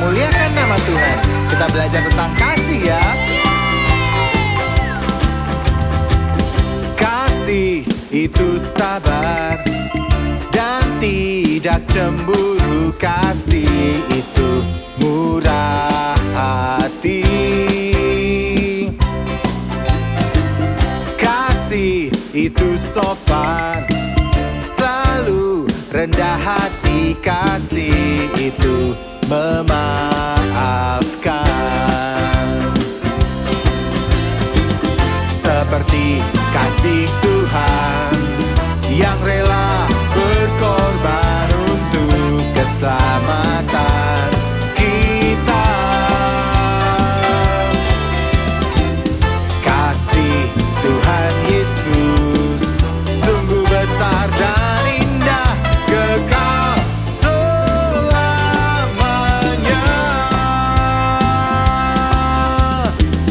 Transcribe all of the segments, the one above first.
muliakan nama Tuhan. Kita belajar tentang kasih ya. Kasih itu sabar dan tidak cemburu. Kasih itu murah hati. Kasih itu sopan, selalu rendah hati. Kasih itu memaafkan. Seperti kasih Tuhan yang rela berkorban untuk keselamatan kita. Kasih Tuhan Yesus sungguh besar dan indah, kekal selamanya.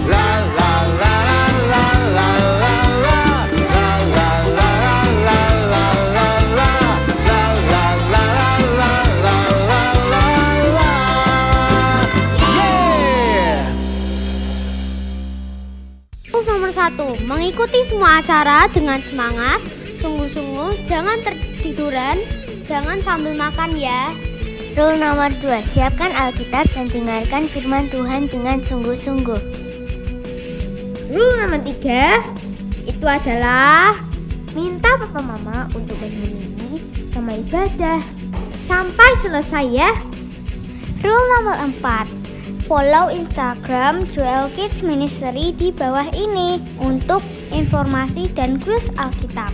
La la la la la la la la la la la la la la la la la la la la. Yeah. Nomor 1, mengikuti semua acara dengan semangat, sungguh-sungguh, jangan tertiduran, jangan sambil makan ya. Rule nomor 2, siapkan Alkitab dan dengarkan firman Tuhan dengan sungguh-sungguh. Rule nomor 3, itu adalah minta papa mama untuk menemani sama ibadah sampai selesai ya. Rule nomor 4, follow Instagram Joel Kids Ministry di bawah ini untuk informasi dan kuis Alkitab.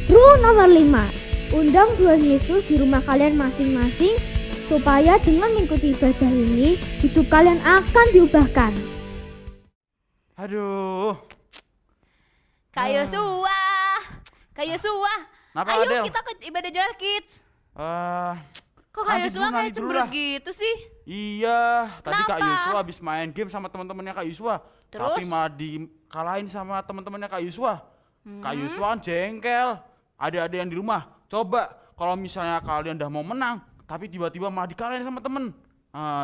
Rule nomor 5, undang Tuhan Yesus di rumah kalian masing-masing supaya dengan mengikuti ibadah ini hidup kalian akan diubahkan. Aduh. Kak Yosua. Kak Yosua. Kenapa, Ayo Adel? kita ke ibadah Joel Kids. Kok Kak nanti Yosua dulu, kayak nanti dulu cemberut lah. gitu sih? Iya, tadi Kak Kenapa? Yusua habis main game sama teman-temannya Kak Yusua. Terus? Tapi malah dikalahin sama teman-temannya Kak Yusua. Kak Yusua kan jengkel. Adik-adik yang di rumah, coba kalau misalnya kalian udah mau menang, tapi tiba-tiba malah dikalahin sama temen.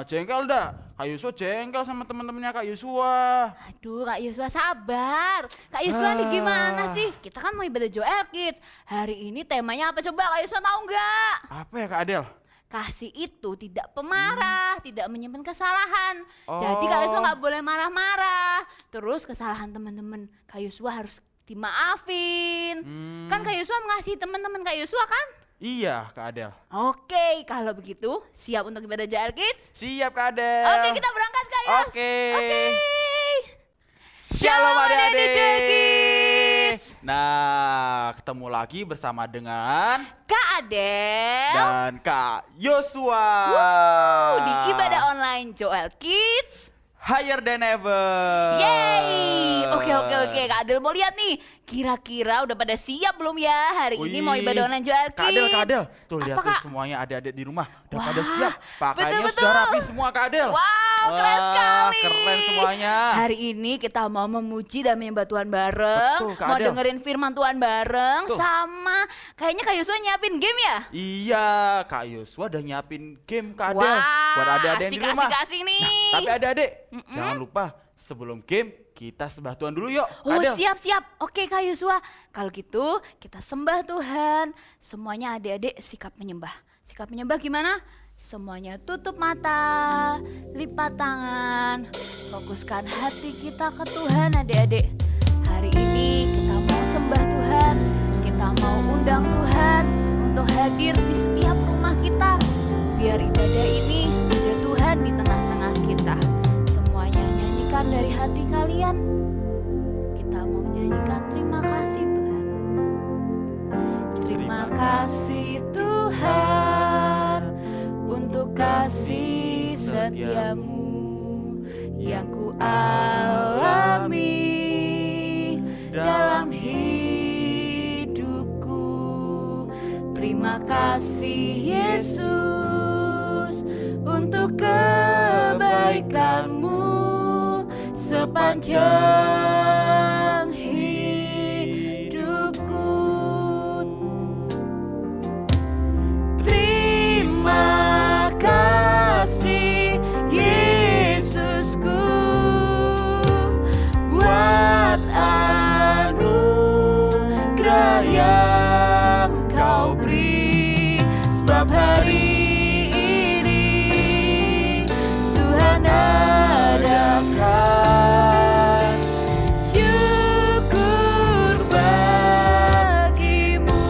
Jengkel dah. Kak Yusua jengkel sama teman-temannya Kak Yusua. Aduh Kak Yosua sabar. Kak Yosua nih gimana sih? Kita kan mau ibadah Joel Kids. Hari ini temanya apa coba Kak Yosua tahu nggak? Apa ya Kak Adel? Kasih itu tidak pemarah, tidak menyimpan kesalahan. Oh. Jadi Kak Yosua nggak boleh marah-marah. Terus kesalahan teman-teman Kak Yosua harus dimaafin. Kan Kak Yosua mengasihi teman-teman Kak Yosua kan? Iya Kak Adel. Oke, kalau begitu siap untuk ibadah Joel Kids? Siap Kak Adel. Oke, kita berangkat Kak Yos. Oke. Oke. Shalom adik-adik. Joel Kids. Nah, ketemu lagi bersama dengan Kak Adel. dan Kak Yosua. Di ibadah online Joel Kids. Higher than ever. Yeay. Oke. Kak Adel mau lihat nih. Kira-kira udah pada siap belum ya hari ini mau ibadah online Joel Kids? Kak Adel. Tuh lihat Apa, tuh Kak? semuanya adik-adik di rumah udah Wah, pada siap. Pakaiannya betul-betul. sudah rapi semua Kak Adel. Wow, keren sekali. Keren semuanya. Hari ini kita mau memuji dan menyembah Tuhan bareng. Betul, Kak Mau Adel. dengerin firman Tuhan bareng. Betul. Sama kayaknya Kak Yosua nyiapin game ya? Iya, Kak Yosua udah nyiapin game Kak Adel Wah, buat adik-adik yang di rumah. asik-asik nih. Nah, tapi adik-adik jangan lupa sebelum game kita sembah Tuhan dulu yuk. Kak Oh Adel. siap. Oke Kak Yosua. Kalau gitu kita sembah Tuhan. Semuanya adik-adik sikap menyembah. Sikap menyembah gimana? Semuanya tutup mata, lipat tangan, fokuskan hati kita ke Tuhan adik-adik. Hari ini kita mau sembah Tuhan, kita mau undang Tuhan untuk hadir di setiap rumah kita. Biar ibadah ini ada Tuhan di tengah-tengah kita. Semuanya nyanyikan dari hati kalian. Kita mau nyanyikan terima kasih Tuhan. Terima kasih Tuhan untuk kasih setiamu yang ku alami dalam hidupku. Terima kasih Yesus untuk kebaikanmu sepanjang hidupku. Terima kasih anugerah yang kau beri, sebab hari ini Tuhan adakan syukur bagimu.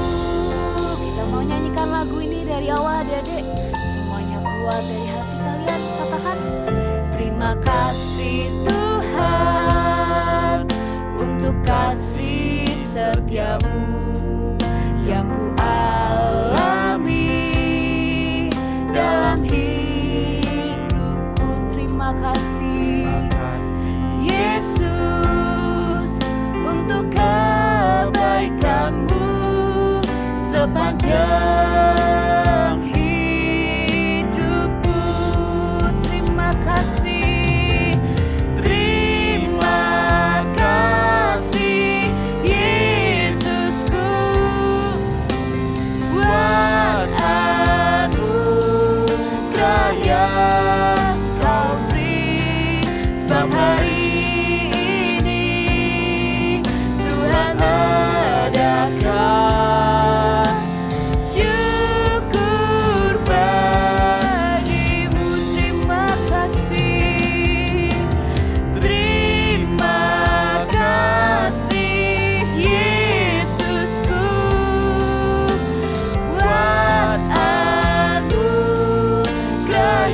Kita mau nyanyikan lagu ini dari awal adik-adik. Semuanya keluar dari hati kalian. Katakan, terima kasih Tuhan untuk kasih setiamu yang ku alami dalam hidupku. Terima kasih Yesus untuk kebaikanmu sepanjang hidupku. Terima kasih, terima kasih Yesusku buat anugerah yang kau beri, sebab hari ini Tuhan adakan syukur bagimu. Terima kasih, terima kasih Yesusku buat anugerah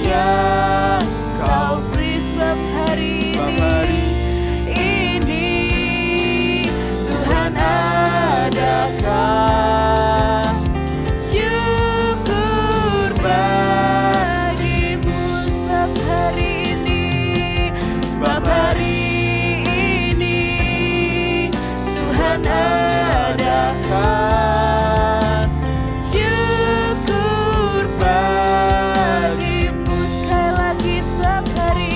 yang kau beri, sebab hari ini Tuhan adakan syukur bagimu. Sebab hari ini Tuhan adakan syukur bagimu. Sekali lagi, sebab hari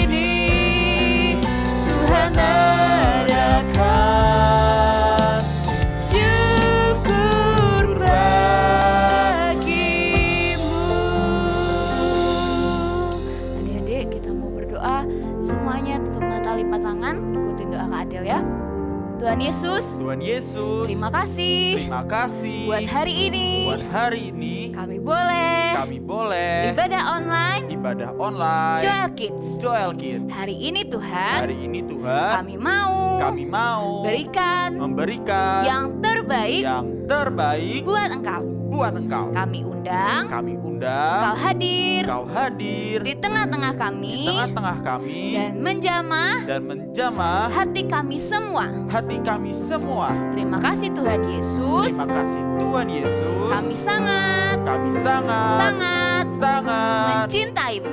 ini Tuhan adakan syukur bagimu. Adik-adik, kita mau berdoa. Semuanya tutup mata, lipat tangan, ikutin doa Kak Adel ya. Tuhan Yesus, Tuhan Yesus, terima kasih terima kasih buat hari ini. Kami boleh ibadah online Joel Kids. Hari ini Tuhan, kami mau memberikan yang terbaik buat Engkau. Kami undang Engkau hadir di tengah-tengah kami dan menjamah hati kami semua. Terima kasih Tuhan Yesus. Kami sangat mencintaimu.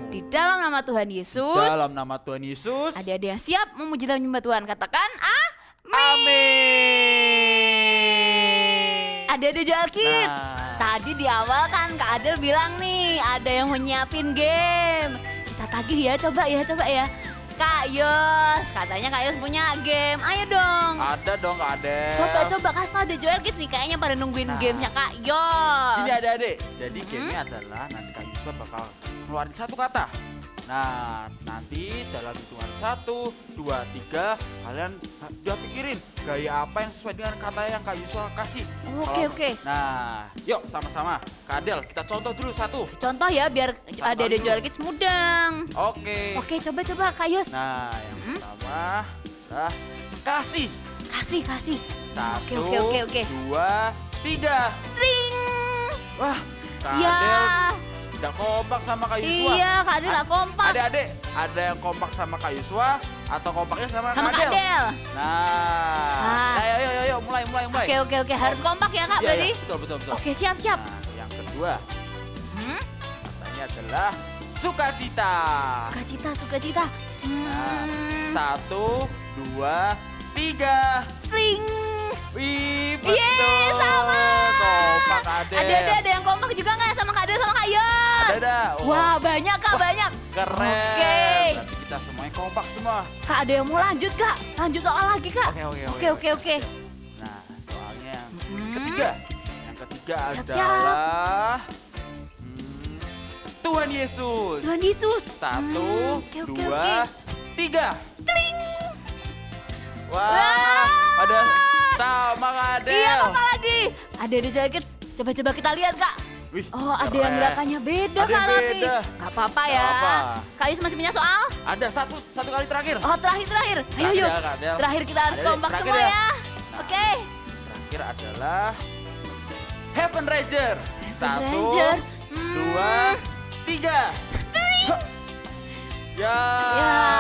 Di dalam nama Tuhan Yesus. Adik-adik yang siap memuji dan menyembah Tuhan, katakan amin. Adik-adik Joel Kids, tadi di awal kan Kak Adel bilang nih ada yang mau nyiapin game. Kita tagih ya, coba ya. Kak Yos, katanya Kak Yos punya game. Ayo dong. Ada dong Kak Adel. Coba kasih tau ada Joel Kids nih, kayaknya pada nungguin gamenya Kak Yos. Ini adik-adik, jadi gamenya adalah nanti Kak Yusuf bakal ngeluarin satu kata. Nah, nanti dalam hitungan 1, 2, 3 kalian udah pikirin gaya apa yang sesuai dengan kata yang Kak Yusuf kasih. Oke. Nah, yuk sama-sama Kak Adel, kita contoh dulu satu. Contoh ya biar ada Joel Kids mudeng. Oke, coba Kak Yos. nah yang pertama adalah kasih. Kasih. Satu, Oke. 2, 3. Ring. Wah, Kak Ya. Adel tidak kompak sama Kak Yuswa. Iya, Kak Adel gak kompak. Adik-adik, ada yang kompak sama Kak Yuswa atau kompaknya sama Sama Kak Kak Adel. Nah, ayo, mulai. Oke. Harus kompak ya Kak Iya, berarti? betul. Oke, siap. Nah, yang kedua, katanya adalah sukacita. Sukacita. Nah, 1, 2, 3. Ring. Wih, betul. Yeay, sama. Kompak Adel. Ada yang kompak juga nggak sama Kak Adel sama Kak Yos? Ada. Wah, banyak Kak, banyak. Keren. Oke. Berarti kita semuanya kompak semua. Kak, ada yang mau lanjut Kak? Lanjut soal lagi Kak? Oke. Nah, soalnya yang ketiga. Yang ketiga Siap. adalah Tuhan Yesus. 1, Oke. 2, 3. Wah, ada sama Kak Adel. Iya, apa lagi? Ada di jaket. Coba-coba kita lihat, Kak. Wih, Oh, ada yang keren. gerakannya beda, Ada yang Kak Raffi. beda. Gak apa-apa ya. Gak apa. Kak Yus masih punya soal? Ada satu kali terakhir. Oh, terakhir. Ayo, Terakhir yuk. ya, Kak Adel. Terakhir kita harus Ayo, kompak terakhir semua ya. ya. Nah. Oke. Terakhir adalah Heaven Ranger. Satu, Ranger. dua, tiga. Ya, Ya.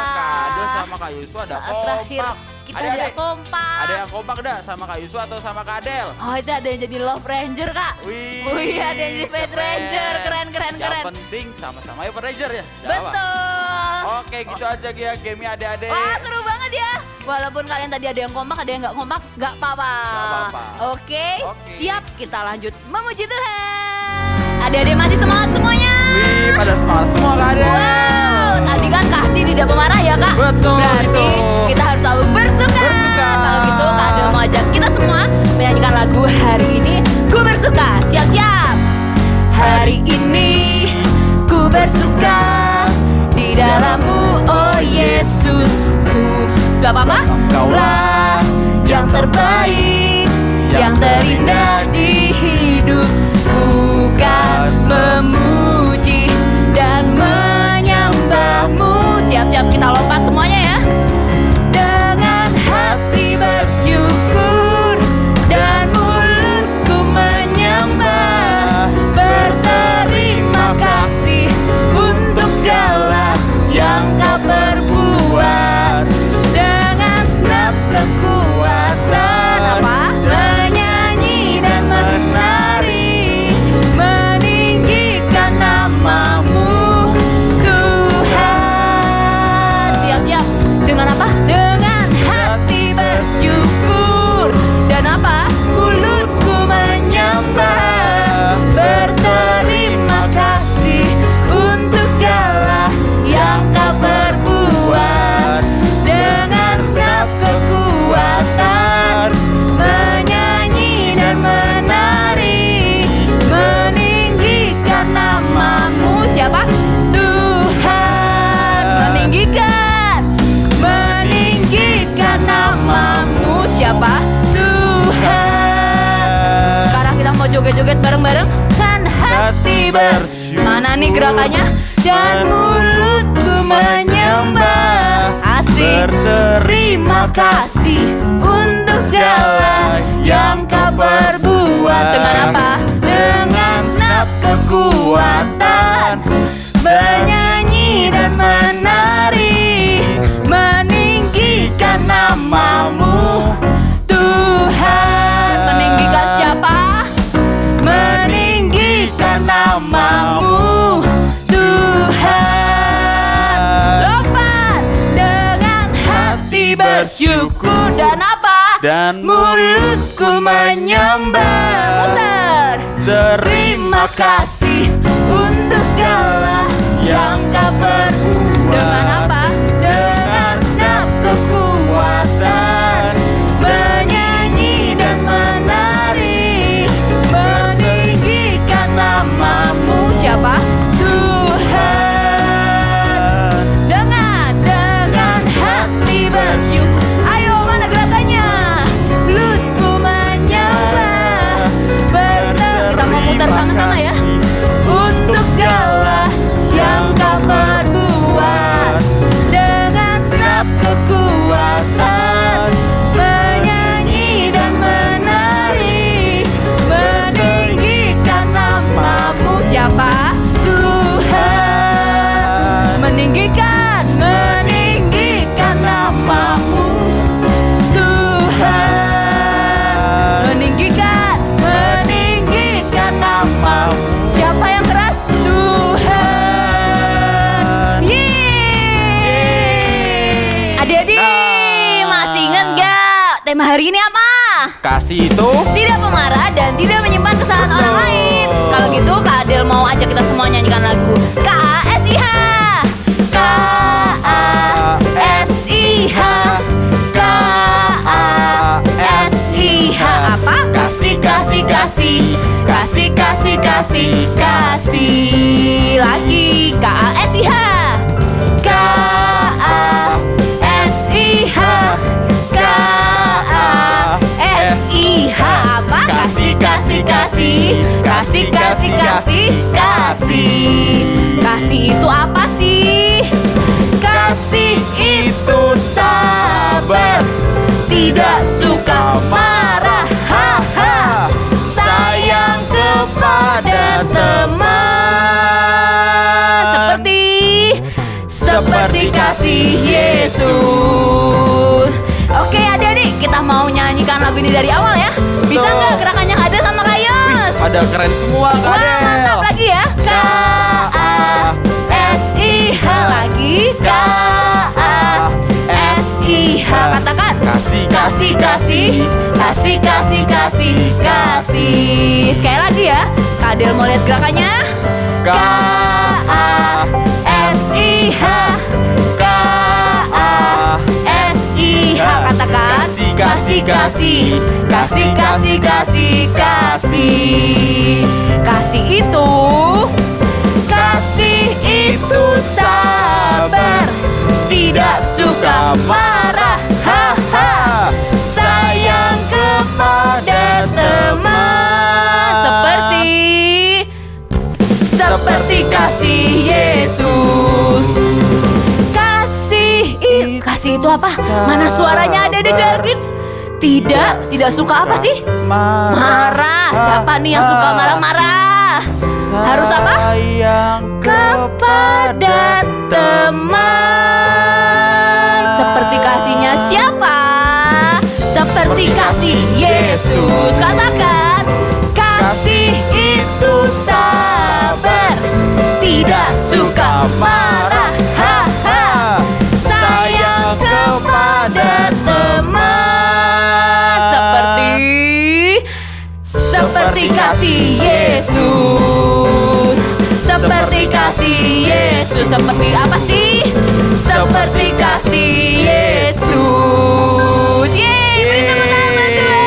Kak Adel sama Kak Yusuf ada Saat terakhir kompak. kita Adik-adik, tidak kompak. ada yang kompak dah sama Kak Yusuf atau sama Kak Adel? Oh, itu ada yang jadi Love Ranger, Kak. Wih, ada yang jadi Pet Ranger. Keren. Yang penting sama-sama Heaven Ranger ya. Nggak apa? Betul. Oke, gitu aja ya game adik-adik. Wah, seru banget ya. Walaupun kalian tadi ada yang kompak, ada yang nggak kompak, nggak apa-apa. Nggak apa-apa. Oke, Oke. siap. Kita lanjut memuji Tuhan. Adik-adik masih semangat semuanya. Wih, pada semangat semua Kak Adel. Wow, tadi kan kasih tidak pemarah ya, Kak? Betul, Berarti itu. kita harus selalu bersuka. Bersuka. Kalau gitu, Kak Adel mau ajak kita semua menyanyikan lagu hari ini. Ku bersuka. Siap-siap. Hari ini ku bersuka di dalam-Mu, oh Yesusku. Sebab apa? Kaulah yang terbaik, yang terindah di hidupku, kan memuji dan menyembah-Mu. Siap-siap kita lompat semuanya ya. Dengan hati bersyukur dan mulutku menyembah, berterima kasih untuk segala yang Kau perbuat. Dengan senap kekuatan apa? Menyanyi dan menari, meninggikan nama-Mu Tuhan. Siap-siap. Dengan apa? Dengan hati bersyukur dan apa? Mulutku menyembah, berterima kasih untuk segala yang Kau perbuat. Dengan senap kekuatan, menyanyi dan menari, meninggikan nama-Mu. Siapa? Tuhan. Meninggikan nama-Mu. Siapa? Tuhan. Sekarang kita mau joget-joget bareng-bareng. Kan hati bersyukur. Mana nih gerakannya? Dan mulutku menyembah. Asik. Terima kasih untuk segala yang Kau perbuat. Dengan apa? Dengan senap kekuatan, menyanyi dan menari, meninggikan nama-Mu Tuhan. Meninggikan siapa? Meninggikan nama-Mu Tuhan. Lompat dengan hati bersyukur dan apa? Dan Mulutku menyembah. Muter. Terima kasih untuk segala yang Kau perbuat. Dengan apa? Dengan senap kekuatan, menyanyi dan menari, meninggikan nama-Mu. Siapa? Tuhan. Dengan hati bersyukur. Ayo, mana gerakannya? Mulutku menyembah, kita mau muter sama-sama ya. Untuk segala yang Kau perbuat. Dengan senap kekuatan, menyanyi dan menari, meninggikan nama-Mu. Siapa? Tuhan. Meninggikan nama-Mu Tuhan. Meninggikan nama-Mu. Siapa yang keras? Tuhan. Yeay. Adik-adik, masih ingat gak tema hari ini apa? kasih itu Tidak pemarah dan tidak menyimpan kesalahan orang lain. Kalau gitu Kak Adel mau ajak kita semua nyanyikan lagu KASIH. KASIH. KASIH. Apa? Kasih, kasih, kasih. Kasih, kasih, kasih. Kasih. Lagi KASIH. KASIH. KASIH. Kasih, kasih, kasih, kasih. Kasih itu apa sih? Kasih itu sabar, tidak suka marah, haha. Sayang kepada teman, seperti kasih Yesus. Oke adik-adik, kita mau nyanyikan lagu ini dari awal ya. Bisa nggak gerakannya Adel sama Kayos? Pada keren semua Kak Wah, Adel. mantap lagi ya. K-A-S-I-H lagi. K-A-S-I-H. Katakan. Kasih, Kasih, kasih, kasih, kasih, kasih, kasih. Sekali lagi ya. Kak Adel mau lihat gerakannya. K-A-S-I-H. K-A-S-I-H. Katakan. Kasih, kasih, kasih, kasih, kasih, kasih. Kasih itu sabar, tidak suka marah, haha. Sayang kepada teman, seperti kasih Yesus. Kasih itu apa? Mana suaranya ada di Joel Kids? Tidak suka apa sih? Marah. Siapa nih yang suka marah-marah? Harus apa? Kepada teman. Seperti kasihnya siapa? Seperti kasih Yesus. Katakan. Kasih itu sabar, tidak suka marah, haha. Sayang kepada teman, seperti kasih Yesus. Seperti kasih Yesus. Seperti apa sih? Seperti kasih Yesus. Yeay, beri tepuk tangan Tuhan.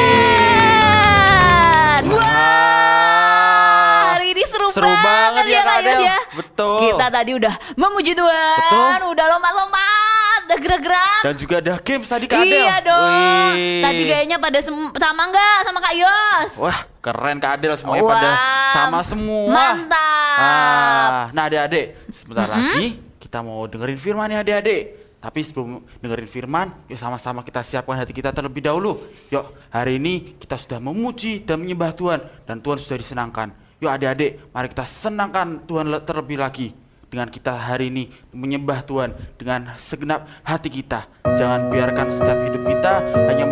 Wah, hari ini seru banget ya Kak Adel ya. Betul. Kita tadi udah memuji Tuhan, Betul. udah lompat-lompat, udah gerak-gerak. Dan juga ada games tadi Kak Adel. Iya dong. Wih. Tadi kayaknya pada sama nggak sama Kak Yos? Wah, keren Kak Adel, semuanya Wah, pada sama semua. mantap. Nah adik-adik, sebentar lagi kita mau dengerin firman ya adik-adik. Tapi sebelum dengerin firman, yuk sama-sama kita siapkan hati kita terlebih dahulu. Yuk, hari ini kita sudah memuji dan menyembah Tuhan, dan Tuhan sudah disenangkan. Yuk adik-adik, mari kita senangkan Tuhan terlebih lagi. Dengan kita hari ini menyembah Tuhan dengan segenap hati kita. Jangan biarkan setiap hidup kita hanya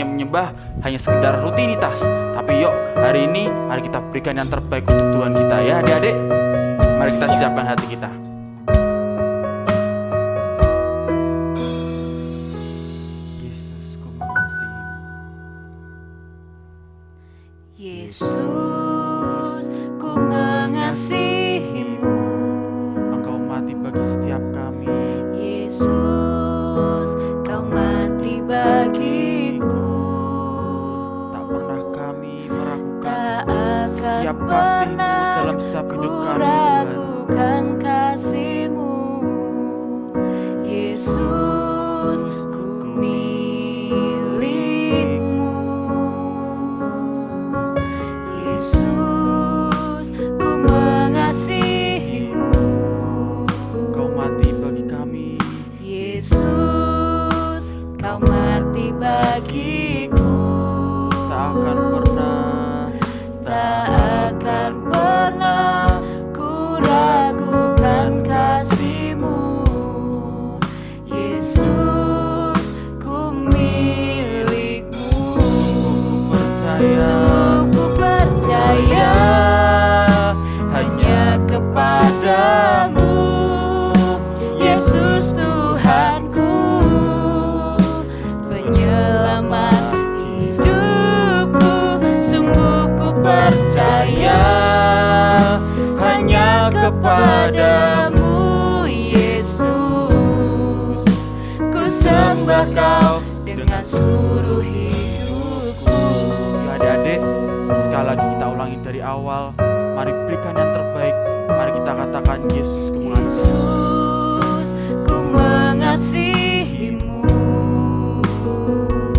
menyembah, hanya sekedar rutinitas. Tapi yuk, hari ini mari kita berikan yang terbaik untuk Tuhan kita ya adik-adik. Mari kita siapkan hati kita. Yesus, ku mengasihi. Yesus, ku mengasihimu. Engkau mati bagi setiap kami. Yesus, kau mati bagiku. Tak pernah kami meragukan Tak akan setiap kasih-Mu pernah dalam setiap ku hidup kami, Tuhan. ragukan kasih-Mu. Yesus, ku milikmu. Yesus, ku mengasihimu. Engkau mati bagi kami. Yesus, kau mati bagiku. Tak akan pernah, Tak akan pernah ku ragukan kasih-Mu. Yesus, ku milikmu. percaya Sungguh ku percaya hanya kepadamu, Yesus Tuhanku, penyelamat hidupku. Sungguh ku percaya hanya kepadamu, Yesus. Ku sembah Kau dengan seluruh hidupku. Ya adik-adik, sekali lagi kita ulangi dari awal. Mari berikan yang terbaik. Mari kita katakan Yesus, ku mengasihi. Yesus, ku mengasihimu.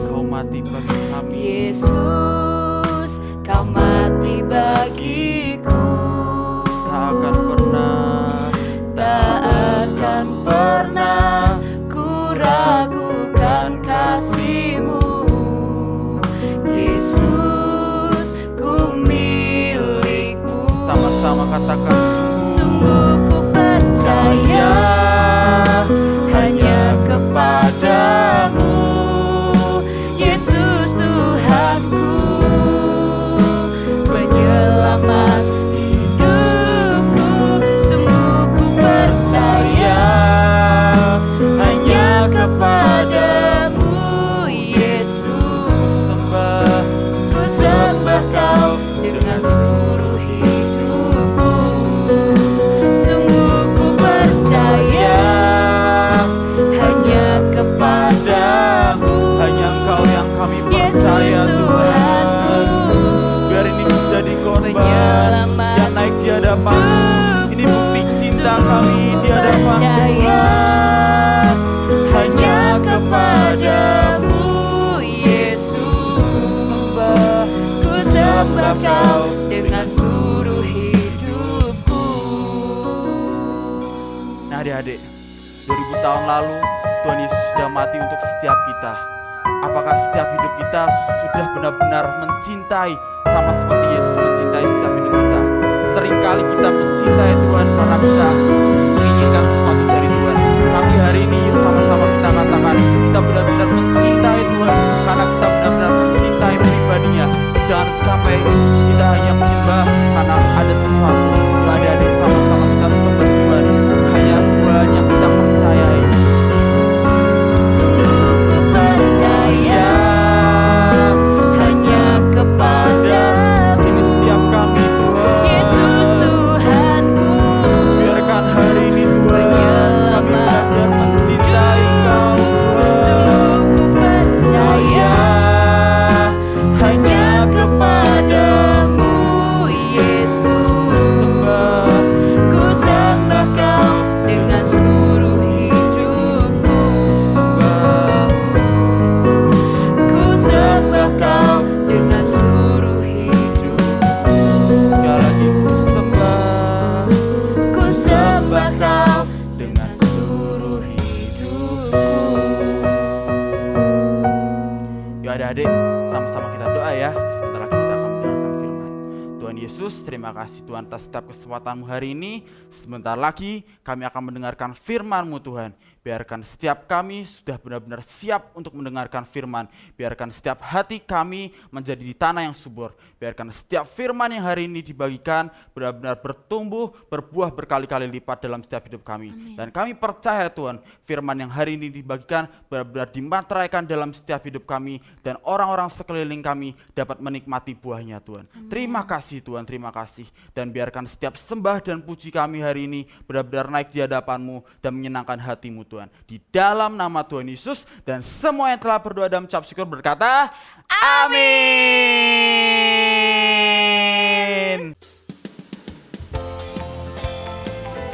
Kau mati bagi kami. Yesus, kau mati bagiku. meragukan kasih-Mu. Yesus, ku milik-Mu. Sama-sama katakan, Sungguh ku percaya hanya kepadamu, Yesus Tuhanku, penyelamat hidupku. Sungguh ku percaya hanya kepadamu, Yesus. Ku sembah Kau dengan seluruh hidupku. Sungguh ku percaya hanya kepadamu, hanya Engkau yang kami Yesus percaya Tuhan. Tuhanku, Biar ini menjadi korban penyelamat yang naik di hadapan-Mu. Ini bukti cinta kami di hadapan percaya Tuhan. hanya kepadamu, Yesus. Ku sembah Kau dengan seluruh hidupku. Nah adik-adik, 2000 tahun lalu Tuhan Yesus sudah mati untuk setiap kita. Apakah setiap hidup kita sudah benar-benar mencintai sama seperti Yesus mencintai setiap hidup kita? Seringkali kita mencintai Tuhan karena kita menginginkan sesuatu dari Tuhan. Tapi hari ini yuk sama-sama kita katakan, kita benar-benar mencintai Tuhan karena kita benar-benar mencintai pribadinya. Jangan sampai kita hanya menyembah karena ada sesuatu. Adik-adik, sama-sama kita sembah Tuhan. Hanya Tuhan yang kita percayai. Sungguh ku percaya hanya kepadamu, Ini setiap kami Tuhan. Yesus Tuhanku, Biarkan hari ini Tuhan kami benar-benar mencintai Kau Tuhan. sungguh ku percaya hanya kepadamu, Yesus. Ku sembah Kau dengan seluruh hidupku. Ku sembah Kau dengan seluruh hidupku. Sekali lagi ku sembah Ku sembah Kau dengan seluruh hidupku. Yuk adik-adik, sama-sama kita doa ya. Sebentar lagi kita akan mendengarkan firman Tuhan Yesus. Terima kasih Tuhan atas setiap kesempatan-Mu hari ini. Sebentar lagi kami akan mendengarkan firman-Mu Tuhan. Biarkan setiap kami sudah benar-benar siap untuk mendengarkan firman. Biarkan setiap hati kami menjadi di tanah yang subur. Biarkan setiap firman yang hari ini dibagikan benar-benar bertumbuh, berbuah berkali-kali lipat dalam setiap hidup kami. Dan kami percaya Tuhan, firman yang hari ini dibagikan benar-benar dimateraikan dalam setiap hidup kami. Dan orang-orang sekeliling kami dapat menikmati buahnya Tuhan. Terima kasih Tuhan, terima kasih. Dan biarkan setiap sembah dan puji kami hari ini benar-benar naik di hadapan-Mu dan menyenangkan hati-Mu Tuhan. Di dalam nama Tuhan Yesus, dan semua yang telah berdoa dan mengucap syukur berkata, amin.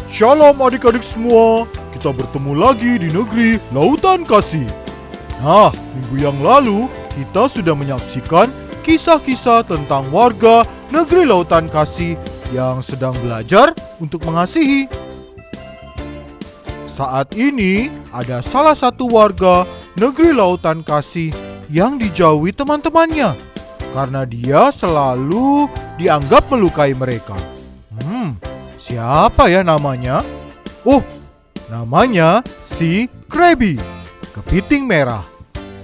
Shalom adik-adik semua, kita bertemu lagi di negeri Lautan Kasih. Nah, minggu yang lalu kita sudah menyaksikan kisah-kisah tentang warga negeri Lautan Kasih yang sedang belajar untuk mengasihi. Saat ini ada salah satu warga negeri Lautan Kasih yang dijauhi teman-temannya karena dia selalu dianggap melukai mereka. Siapa ya namanya? Oh, namanya si Krabby, kepiting merah.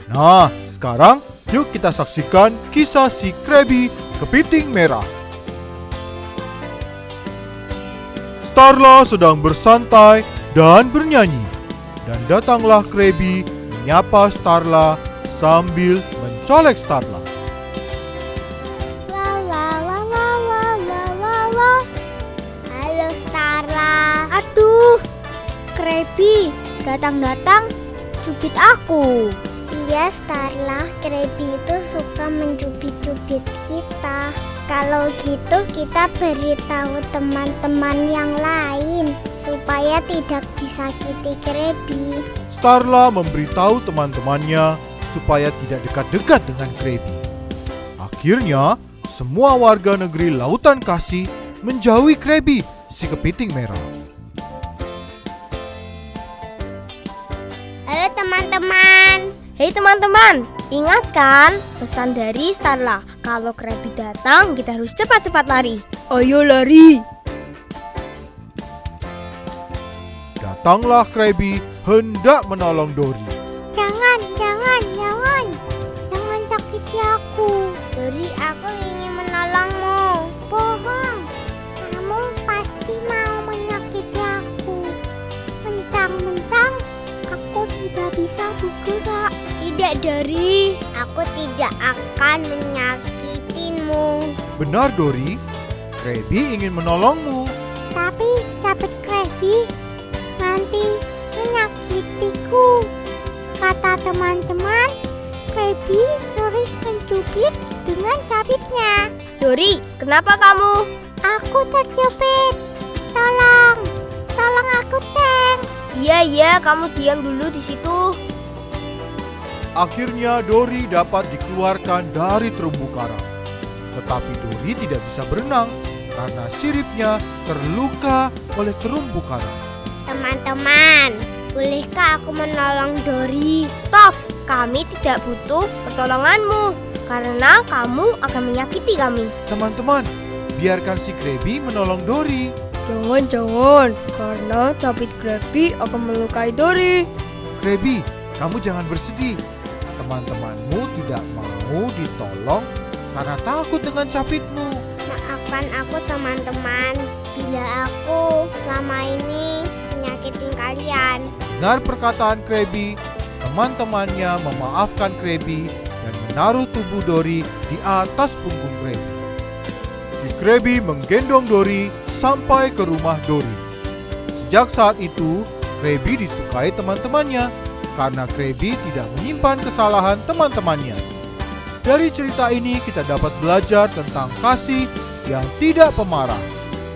Nah, sekarang yuk kita saksikan kisah si Krabby, kepiting merah. Starla sedang bersantai dan bernyanyi. Dan datanglah Krabby menyapa Starla sambil mencolek Starla. La la la la la la la la. Halo Starla. Aduh, Krabby datang-datang cubit aku. Iya Starla, Krabby itu suka mencubit-cubit kita. Kalau gitu kita beritahu teman-teman yang lain supaya tidak disakiti Krabby. Starla memberitahu teman-temannya supaya tidak dekat-dekat dengan Krabby. Akhirnya, semua warga negeri Lautan Kasih menjauhi Krabby, si kepiting merah. Halo teman-teman. teman-teman. Hei teman-teman, ingat kan pesan dari Starla? Kalau Krabby datang, kita harus cepat-cepat lari. Ayo lari. Datanglah Krabby hendak menolong Dory. Jangan sakiti aku. Dory, aku ingin menolongmu. Bohong, kamu pasti mau menyakiti aku. Mentang-mentang aku tidak bisa bergerak. Tidak, Dory, aku tidak akan menyakitimu. Benar Dory, Krabby ingin menolongmu. Tapi capit Krabby nanti menyakitiku. Kata teman-teman, Krabby sering mencubit dengan capitnya. Dory, kenapa kamu? Aku terjepit. Tolong aku, Teng. Iya, kamu diam dulu di situ. Akhirnya Dory dapat dikeluarkan dari terumbu karang. Tetapi Dory tidak bisa berenang karena siripnya terluka oleh terumbu karang. Teman-teman, bolehkah aku menolong Dory? Stop, kami tidak butuh pertolonganmu karena kamu akan menyakiti kami. Teman-teman, biarkan si Krabby menolong Dory. Jangan, karena capit Krabby akan melukai Dory. Krabby, kamu jangan bersedih. Teman-temanmu tidak mau ditolong karena takut dengan capitmu. Maafkan aku, teman-teman, bila aku selama ini menyakitin kalian. Dengar perkataan Krabby, teman-temannya memaafkan Krabby dan menaruh tubuh Dory di atas punggung Krabby. Si Krabby menggendong Dory sampai ke rumah Dory. Sejak saat itu, Krabby disukai teman-temannya karena Krabby tidak menyimpan kesalahan teman-temannya. Dari cerita ini kita dapat belajar tentang kasih yang tidak pemarah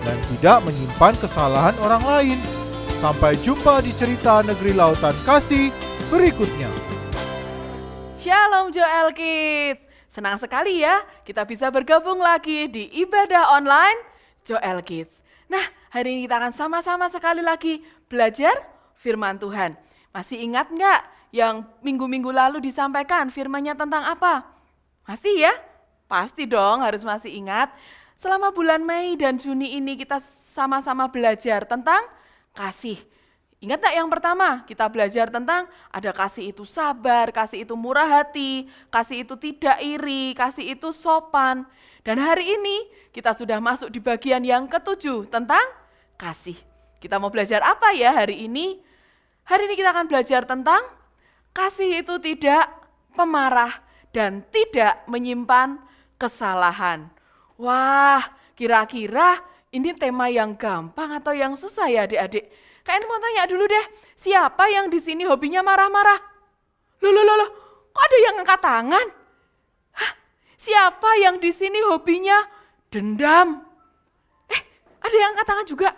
dan tidak menyimpan kesalahan orang lain. Sampai jumpa di cerita Negeri Lautan Kasih berikutnya. Shalom Joel Kids. Senang sekali ya kita bisa bergabung lagi di ibadah online Joel Kids. Nah, hari ini kita akan sama-sama sekali lagi belajar firman Tuhan. Masih ingat nggak yang minggu-minggu lalu disampaikan firman-Nya tentang apa? Masih ya? Pasti dong harus masih ingat. Selama bulan Mei dan Juni ini kita sama-sama belajar tentang kasih. Ingat tak yang pertama? Kita belajar tentang ada kasih itu sabar, kasih itu murah hati, kasih itu tidak iri, kasih itu sopan. Dan hari ini kita sudah masuk di bagian yang ketujuh tentang kasih. Kita mau belajar apa ya hari ini? Hari ini kita akan belajar tentang kasih itu tidak pemarah dan tidak menyimpan kesalahan. Wah, kira-kira ini tema yang gampang atau yang susah ya adik-adik? Kayaknya mau tanya dulu deh, siapa yang di sini hobinya marah-marah? Loh, kok ada yang angkat tangan? Hah, siapa yang di sini hobinya dendam? Ada yang angkat tangan juga?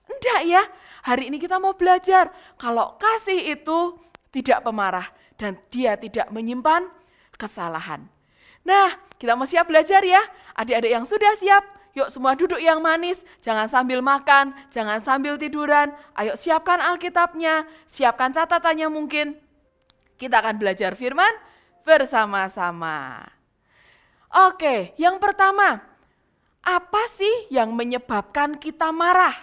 Enggak ya, hari ini kita mau belajar kalau kasih itu tidak pemarah dan dia tidak menyimpan kesalahan. Nah, kita mau siap belajar ya, adik-adik yang sudah siap. Yuk semua duduk yang manis, jangan sambil makan, jangan sambil tiduran. Ayo siapkan Alkitabnya, siapkan catatannya mungkin. Kita akan belajar firman bersama-sama. Oke, yang pertama, apa sih yang menyebabkan kita marah?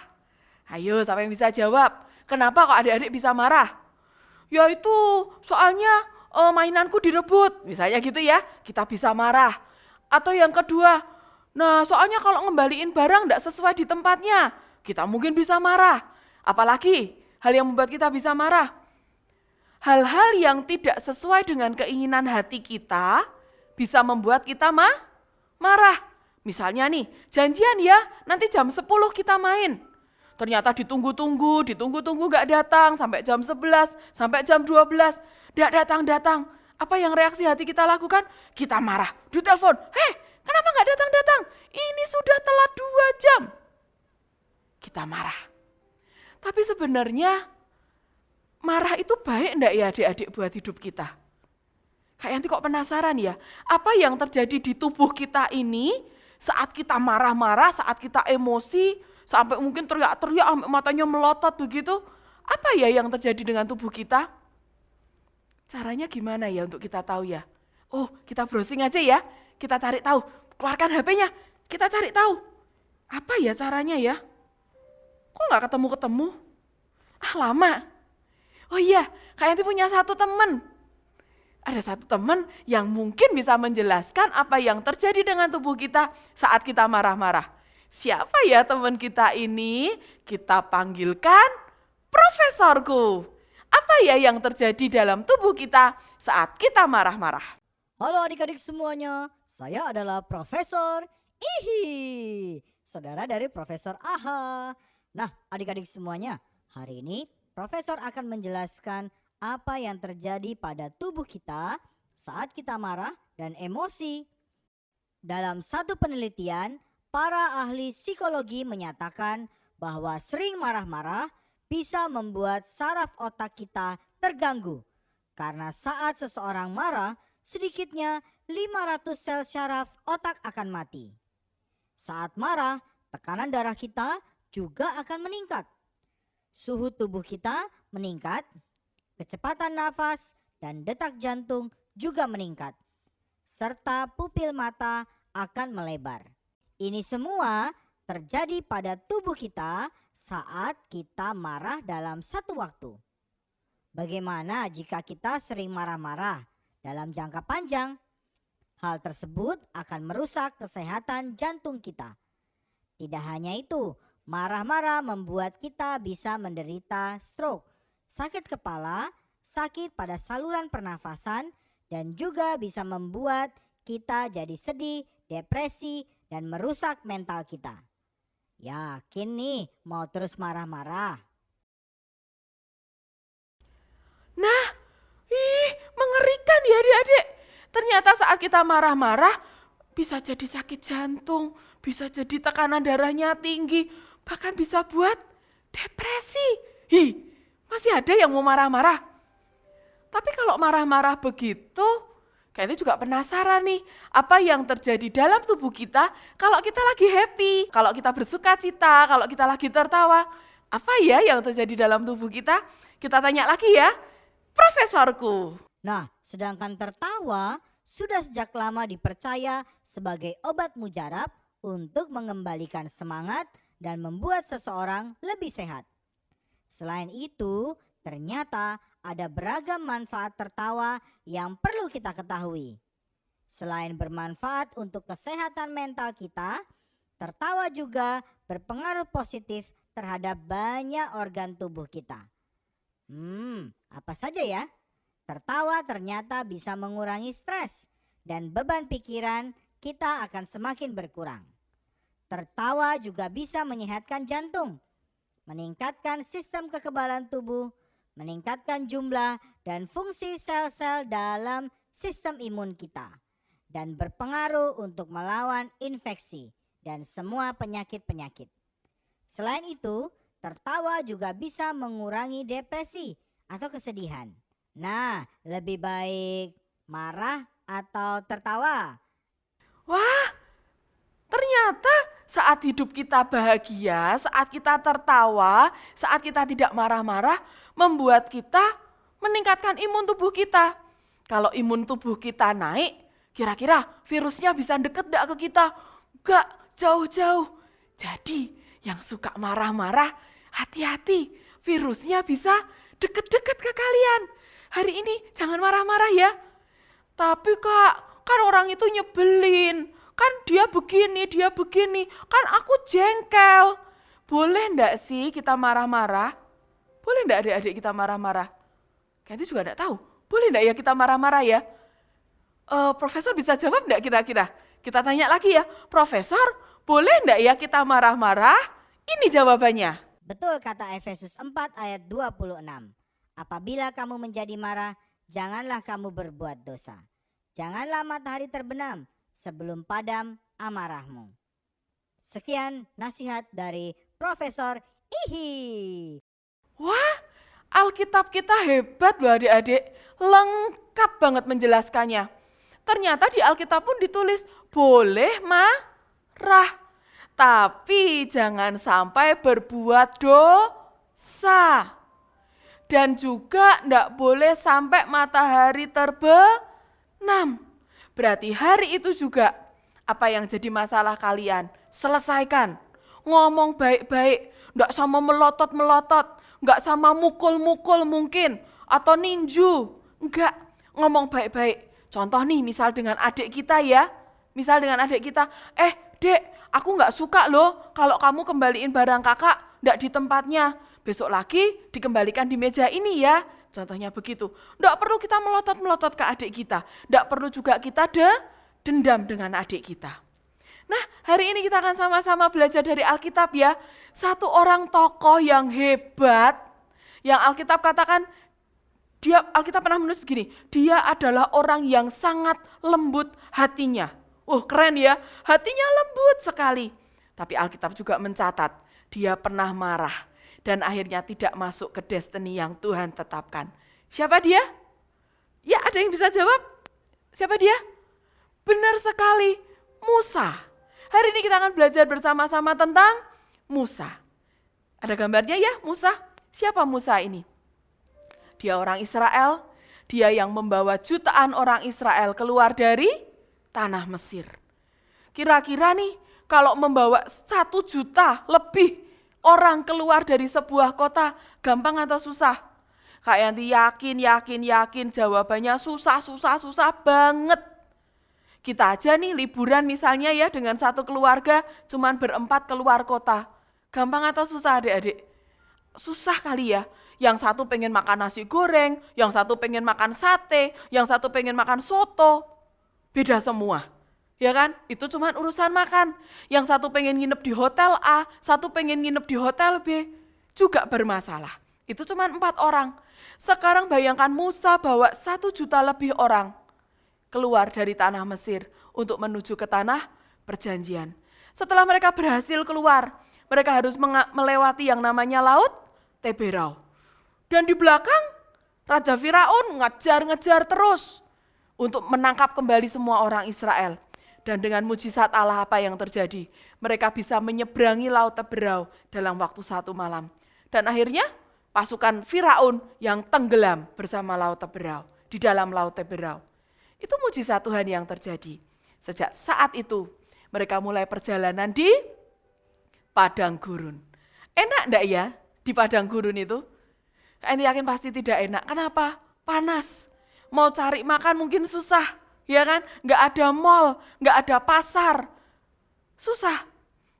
Ayo, siapa yang bisa jawab? Kenapa kok adik-adik bisa marah? Ya itu soalnya mainanku direbut, misalnya gitu ya, kita bisa marah. Atau yang kedua, nah soalnya kalau ngembaliin barang tidak sesuai di tempatnya, kita mungkin bisa marah. Apalagi hal yang membuat kita bisa marah? Hal-hal yang tidak sesuai dengan keinginan hati kita bisa membuat kita marah. Misalnya nih, janjian ya nanti jam 10 kita main. Ternyata ditunggu-tunggu gak datang sampai jam 11, sampai jam 12, gak datang-datang. Apa yang reaksi hati kita lakukan? Kita marah, ditelepon, hei kenapa gak datang-datang? Ini sudah telat 2 jam. Kita marah. Tapi sebenarnya marah itu baik enggak ya adik-adik buat hidup kita? Kayak nanti kok penasaran ya, apa yang terjadi di tubuh kita ini saat kita marah-marah, saat kita emosi, sampai mungkin teriak-teriak, sampai matanya melotot begitu, apa ya yang terjadi dengan tubuh kita? Caranya gimana ya untuk kita tahu ya? Oh, kita browsing aja ya. Kita cari tahu. Keluarkan HP-nya. Kita cari tahu. Apa ya caranya ya? Kok nggak ketemu-ketemu? Ah, lama. Oh iya, Kak Yanti punya satu teman. Ada satu teman yang mungkin bisa menjelaskan apa yang terjadi dengan tubuh kita saat kita marah-marah. Siapa ya teman kita ini? Kita panggilkan Profesorku. Apa ya yang terjadi dalam tubuh kita saat kita marah-marah? Halo adik-adik semuanya, saya adalah Profesor Ihi, saudara dari Profesor Aha. Nah adik-adik semuanya, hari ini Profesor akan menjelaskan apa yang terjadi pada tubuh kita saat kita marah dan emosi. Dalam satu penelitian, para ahli psikologi menyatakan bahwa sering marah-marah bisa membuat saraf otak kita terganggu. Karena saat seseorang marah, sedikitnya 500 sel syaraf otak akan mati. Saat marah, tekanan darah kita juga akan meningkat. Suhu tubuh kita meningkat, kecepatan nafas dan detak jantung juga meningkat, serta pupil mata akan melebar. Ini semua terjadi pada tubuh kita saat kita marah dalam satu waktu. Bagaimana jika kita sering marah-marah dalam jangka panjang? Hal tersebut akan merusak kesehatan jantung kita. Tidak hanya itu, marah-marah membuat kita bisa menderita stroke, sakit kepala, sakit pada saluran pernafasan, dan juga bisa membuat kita jadi sedih, depresi, dan merusak mental kita. Yakin nih mau terus marah-marah? Nah, mengerikan ya adik-adik. Ternyata saat kita marah-marah bisa jadi sakit jantung, bisa jadi tekanan darahnya tinggi, bahkan bisa buat depresi. Masih ada yang mau marah-marah? Tapi kalau marah-marah begitu, kayaknya juga penasaran nih, apa yang terjadi dalam tubuh kita kalau kita lagi happy, kalau kita bersuka cita, kalau kita lagi tertawa. Apa ya yang terjadi dalam tubuh kita? Kita tanya lagi ya, Profesorku. Nah, sedangkan tertawa sudah sejak lama dipercaya sebagai obat mujarab untuk mengembalikan semangat dan membuat seseorang lebih sehat. Selain itu, ternyata ada beragam manfaat tertawa yang perlu kita ketahui. Selain bermanfaat untuk kesehatan mental kita, tertawa juga berpengaruh positif terhadap banyak organ tubuh kita. Apa saja ya? Tertawa ternyata bisa mengurangi stres dan beban pikiran kita akan semakin berkurang. Tertawa juga bisa menyehatkan jantung, meningkatkan sistem kekebalan tubuh, meningkatkan jumlah dan fungsi sel-sel dalam sistem imun kita, dan berpengaruh untuk melawan infeksi dan semua penyakit-penyakit. Selain itu, tertawa juga bisa mengurangi depresi atau kesedihan. Nah, lebih baik marah atau tertawa? Wah, ternyata saat hidup kita bahagia, saat kita tertawa, saat kita tidak marah-marah, membuat kita meningkatkan imun tubuh kita. Kalau imun tubuh kita naik, kira-kira virusnya bisa deket gak ke kita? Enggak, jauh-jauh. Jadi yang suka marah-marah, hati-hati, virusnya bisa deket-deket ke kalian. Hari ini jangan marah-marah ya. Tapi Kak, kan orang itu nyebelin. Kan dia begini, kan aku jengkel. Boleh enggak sih kita marah-marah? Boleh enggak adik-adik kita marah-marah? Kayaknya juga enggak tahu. Boleh enggak ya kita marah-marah ya? Profesor bisa jawab enggak kira-kira? Kita tanya lagi ya, Profesor, boleh enggak ya kita marah-marah? Ini jawabannya. Betul kata Efesus 4 ayat 26. Apabila kamu menjadi marah, janganlah kamu berbuat dosa. Janganlah matahari terbenam sebelum padam amarahmu. Sekian nasihat dari Profesor Ihi. Wah, Alkitab kita hebat loh adik-adik. Lengkap banget menjelaskannya. Ternyata di Alkitab pun ditulis boleh marah. Tapi jangan sampai berbuat dosa. dan juga tidak boleh sampai matahari terbenam. Berarti hari itu juga apa yang jadi masalah kalian, selesaikan. Ngomong baik-baik, tidak sama melotot-melotot, nggak sama mukul-mukul mungkin, atau ninju. Enggak, ngomong baik-baik. Contoh nih, misal dengan adik kita ya. Misal dengan adik kita, dek, aku nggak suka loh kalau kamu kembaliin barang kakak nggak di tempatnya. Besok lagi dikembalikan di meja ini ya. Contohnya begitu. Nggak perlu kita melotot-melotot ke adik kita. Nggak perlu juga kita dendam dengan adik kita. Nah, hari ini kita akan sama-sama belajar dari Alkitab ya. Satu orang tokoh yang hebat, yang Alkitab katakan, Alkitab pernah menulis begini, dia adalah orang yang sangat lembut hatinya. Keren ya, hatinya lembut sekali. Tapi Alkitab juga mencatat, dia pernah marah dan akhirnya tidak masuk ke destiny yang Tuhan tetapkan. Siapa dia? Ya, ada yang bisa jawab? Siapa dia? Benar sekali, Musa. Hari ini kita akan belajar bersama-sama tentang Musa. Ada gambarnya ya, Musa. Siapa Musa ini? Dia orang Israel, dia yang membawa jutaan orang Israel keluar dari tanah Mesir. Kira-kira nih, kalau membawa 1 juta lebih orang keluar dari sebuah kota, gampang atau susah? Kayak nanti yakin, jawabannya susah banget. Kita aja nih liburan misalnya ya dengan satu keluarga, cuman berempat keluar kota. Gampang atau susah adik-adik? Susah kali ya. Yang satu pengen makan nasi goreng, yang satu pengen makan sate, yang satu pengen makan soto. Beda semua, ya kan? Itu cuma urusan makan. Yang satu pengen nginep di hotel A, satu pengen nginep di hotel B, juga bermasalah. Itu cuma 4 orang. Sekarang bayangkan Musa bawa 1 juta lebih orang keluar dari tanah Mesir untuk menuju ke tanah perjanjian. Setelah mereka berhasil keluar, mereka harus melewati yang namanya Laut Teberau. Dan di belakang, Raja Firaun ngejar-ngejar terus untuk menangkap kembali semua orang Israel. Dan dengan mujizat Allah apa yang terjadi? Mereka bisa menyeberangi Laut Teberau dalam waktu 1 malam. Dan akhirnya pasukan Firaun yang tenggelam bersama Laut Teberau, di dalam Laut Teberau. Itu mujizat Tuhan yang terjadi. Sejak saat itu mereka mulai perjalanan di padang gurun. Enak enggak ya di padang gurun itu? Kalian yakin pasti tidak enak. Kenapa? Panas. Mau cari makan mungkin susah, ya kan? Nggak ada mall, nggak ada pasar. Susah.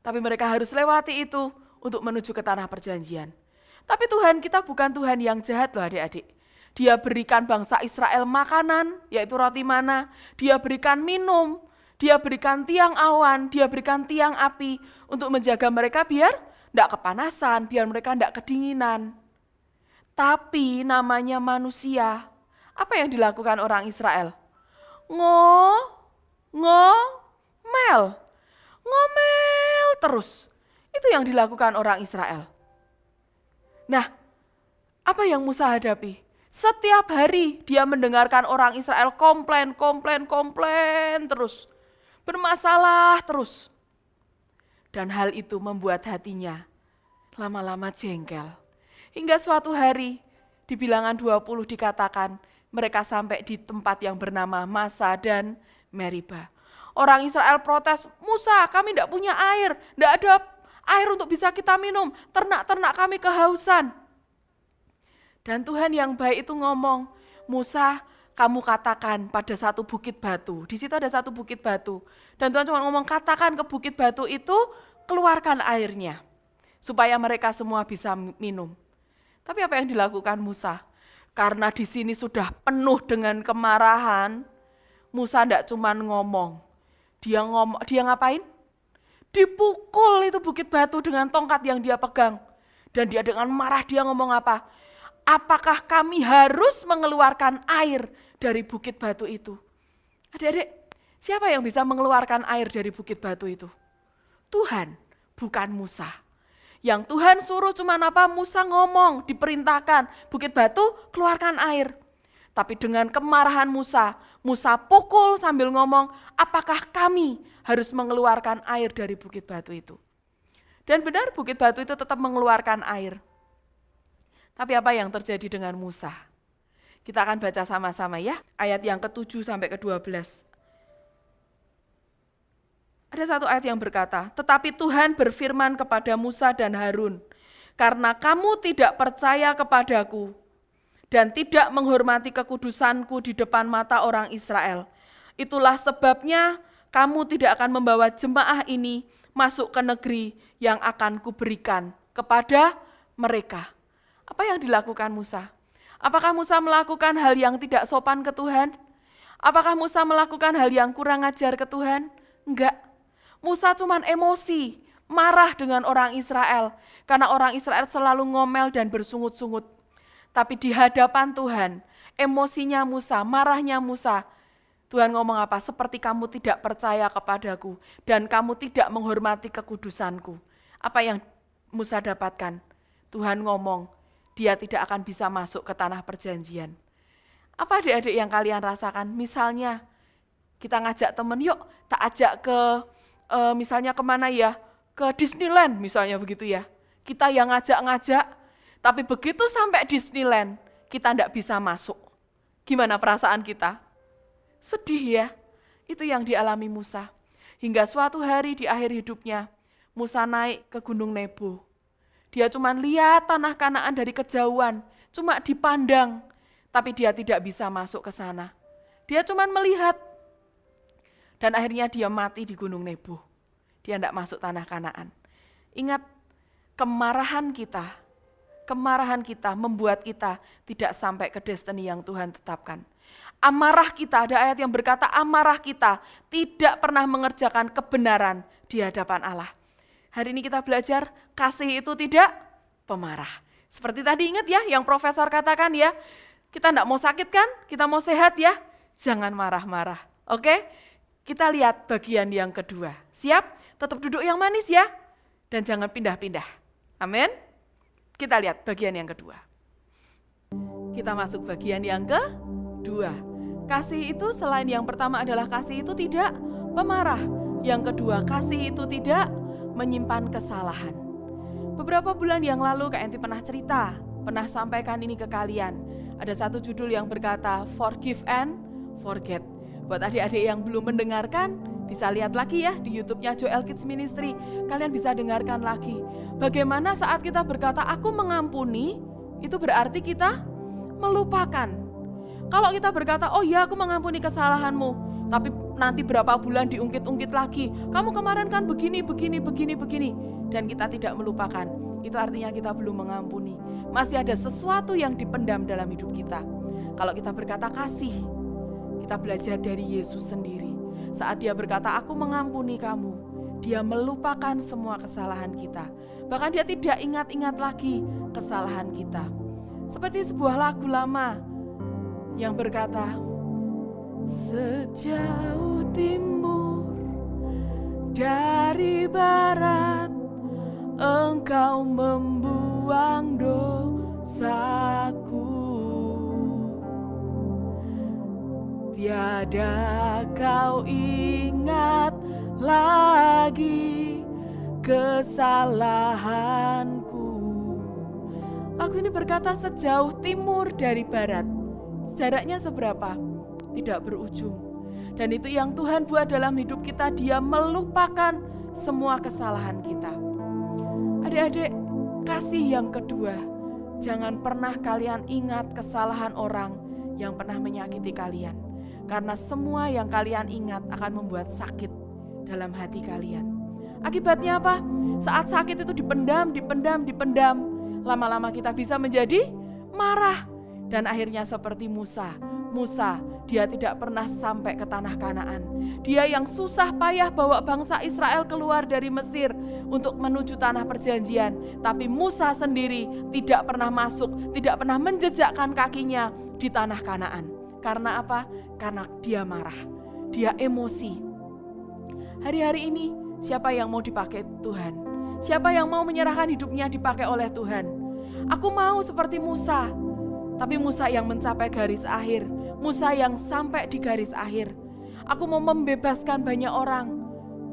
Tapi mereka harus lewati itu untuk menuju ke tanah perjanjian. Tapi Tuhan kita bukan Tuhan yang jahat loh adik-adik. Dia berikan bangsa Israel makanan, yaitu roti mana. Dia berikan minum, dia berikan tiang awan, dia berikan tiang api untuk menjaga mereka biar tidak kepanasan, biar mereka tidak kedinginan. Tapi namanya manusia, apa yang dilakukan orang Israel? Ngomel terus. Itu yang dilakukan orang Israel. Nah, apa yang Musa hadapi? Setiap hari dia mendengarkan orang Israel komplain terus. Bermasalah terus. Dan hal itu membuat hatinya lama-lama jengkel. Hingga suatu hari di Bilangan 20 dikatakan mereka sampai di tempat yang bernama Masa dan Meriba. Orang Israel protes, Musa kami tidak punya air, tidak ada air untuk bisa kita minum, ternak-ternak kami kehausan. Dan Tuhan yang baik itu ngomong, Musa kamu katakan pada satu bukit batu, di situ ada satu bukit batu. Dan Tuhan cuma ngomong katakan ke bukit batu itu keluarkan airnya, supaya mereka semua bisa minum. Tapi apa yang dilakukan Musa? Karena di sini sudah penuh dengan kemarahan, Musa tidak cuma ngomong. Dia ngapain? Dipukul itu bukit batu dengan tongkat yang dia pegang. Dan dia dengan marah dia ngomong apa? Apakah kami harus mengeluarkan air dari bukit batu itu? Adik-adik, siapa yang bisa mengeluarkan air dari bukit batu itu? Tuhan, bukan Musa. Yang Tuhan suruh cuma apa? Musa ngomong, diperintahkan, bukit batu keluarkan air. Tapi dengan kemarahan Musa pukul sambil ngomong, apakah kami harus mengeluarkan air dari bukit batu itu? Dan benar bukit batu itu tetap mengeluarkan air. Tapi apa yang terjadi dengan Musa? Kita akan baca sama-sama ya, ayat yang ke-7 sampai ke-12. Ada satu ayat yang berkata, tetapi Tuhan berfirman kepada Musa dan Harun, karena kamu tidak percaya kepadaku dan tidak menghormati kekudusanku di depan mata orang Israel. Itulah sebabnya kamu tidak akan membawa jemaah ini masuk ke negeri yang akan kuberikan kepada mereka. Apa yang dilakukan Musa? Apakah Musa melakukan hal yang tidak sopan ke Tuhan? Apakah Musa melakukan hal yang kurang ajar ke Tuhan? Enggak. Musa cuman emosi, marah dengan orang Israel, karena orang Israel selalu ngomel dan bersungut-sungut. Tapi di hadapan Tuhan, emosinya Musa, marahnya Musa, Tuhan ngomong apa? Seperti kamu tidak percaya kepadaku dan kamu tidak menghormati kekudusanku. Apa yang Musa dapatkan? Tuhan ngomong, dia tidak akan bisa masuk ke tanah perjanjian. Apa adik-adik yang kalian rasakan? Misalnya, kita ngajak temen, yuk tak ajak ke misalnya kemana ya, ke Disneyland misalnya begitu ya. Kita yang ngajak-ngajak, tapi begitu sampai Disneyland, kita tidak bisa masuk. Gimana perasaan kita? Sedih ya, itu yang dialami Musa. Hingga suatu hari di akhir hidupnya, Musa naik ke Gunung Nebo. Dia cuma lihat tanah Kanaan dari kejauhan, cuma dipandang, tapi dia tidak bisa masuk ke sana. Dia cuma melihat. Dan akhirnya dia mati di Gunung Nebo. Dia tidak masuk tanah Kanaan. Ingat, kemarahan kita membuat kita tidak sampai ke destiny yang Tuhan tetapkan. Amarah kita, ada ayat yang berkata amarah kita tidak pernah mengerjakan kebenaran di hadapan Allah. Hari ini kita belajar kasih itu tidak pemarah. Seperti tadi ingat ya yang profesor katakan ya, kita tidak mau sakit kan, kita mau sehat ya, jangan marah-marah. Oke? Kita lihat bagian yang kedua. Siap? Tetap duduk yang manis ya. Dan jangan pindah-pindah. Amin. Kita lihat bagian yang kedua. Kita masuk bagian yang kedua. Kasih itu selain yang pertama adalah kasih itu tidak pemarah. Yang kedua, kasih itu tidak menyimpan kesalahan. Beberapa bulan yang lalu Kak Enti pernah cerita, pernah sampaikan ini ke kalian. Ada satu judul yang berkata Forgive and Forget. Buat adik-adik yang belum mendengarkan, bisa lihat lagi ya di YouTube-nya Joel Kids Ministry. Kalian bisa dengarkan lagi. Bagaimana saat kita berkata, aku mengampuni, itu berarti kita melupakan. Kalau kita berkata, oh ya aku mengampuni kesalahanmu, tapi nanti berapa bulan diungkit-ungkit lagi. Kamu kemarin kan begini. Dan kita tidak melupakan. Itu artinya kita belum mengampuni. Masih ada sesuatu yang dipendam dalam hidup kita. Kalau kita berkata kasih, kita belajar dari Yesus sendiri. Saat dia berkata, aku mengampuni kamu, dia melupakan semua kesalahan kita. Bahkan dia tidak ingat-ingat lagi kesalahan kita. Seperti sebuah lagu lama yang berkata, sejauh timur dari barat, engkau membuang dosaku. Tiada kau ingat lagi kesalahanku. Lagu ini berkata sejauh timur dari barat. Jaraknya seberapa? Tidak berujung. Dan itu yang Tuhan buat dalam hidup kita, dia melupakan semua kesalahan kita. Adik-adik, kasih yang kedua, jangan pernah kalian ingat kesalahan orang yang pernah menyakiti kalian. Karena semua yang kalian ingat akan membuat sakit dalam hati kalian. Akibatnya apa? Saat sakit itu dipendam. Lama-lama kita bisa menjadi marah. Dan akhirnya seperti Musa, dia tidak pernah sampai ke tanah Kanaan. Dia yang susah payah bawa bangsa Israel keluar dari Mesir untuk menuju tanah perjanjian. Tapi Musa sendiri tidak pernah masuk, tidak pernah menjejakkan kakinya di tanah Kanaan. Karena apa? Karena dia marah, dia emosi. Hari-hari ini siapa yang mau dipakai Tuhan? Siapa yang mau menyerahkan hidupnya dipakai oleh Tuhan? Aku mau seperti Musa, tapi Musa yang mencapai garis akhir, Musa yang sampai di garis akhir. Aku mau membebaskan banyak orang.